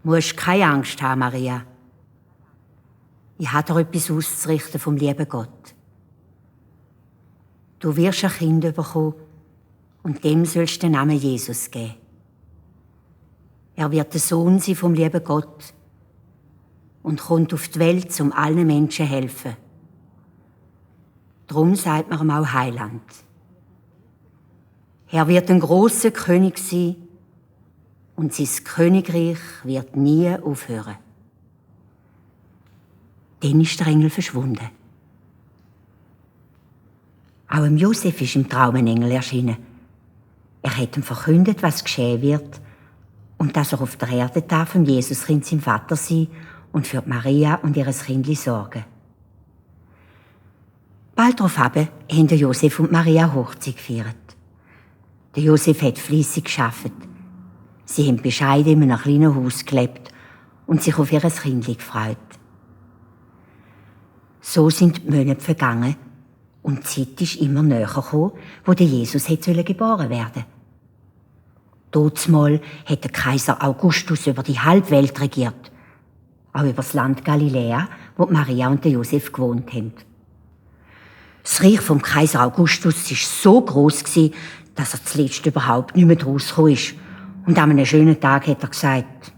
musst keine Angst haben, Maria. Ich habe dir etwas auszurichten vom lieben Gott. Du wirst ein Kind bekommen und dem sollst du den Namen Jesus geben. Er wird der Sohn sein vom lieben Gott und kommt auf die Welt, um allen Menschen zu helfen. Darum sagt man ihm auch Heiland. Er wird ein grosser König sein und sein Königreich wird nie aufhören. Dann ist der Engel verschwunden. Auch dem Josef ist im Traum ein Engel erschienen. Er hat ihm verkündet, was geschehen wird und dass er auf der Erde darf von Jesuskind sein Vater sein und für Maria und ihr Kindli sorgen. Bald darauf haben Josef und Maria Hochzeit gefeiert. Der Josef hat fleissig gearbeitet. Sie haben bescheiden in einem kleinen Haus gelebt und sich auf ihr Kindli gefreut. So sind die Monate vergangen und die Zeit ist immer näher gekommen, wo der Jesus geboren werden sollte. Dazumal hat der Kaiser Augustus über die halbe Welt regiert, auch über das Land Galiläa, wo Maria und der Josef gewohnt haben. Das Reich vom Kaiser Augustus war so gross, dass er zuletzt überhaupt nicht mehr rausgekommen ist. Und an einem schönen Tag hat er gesagt: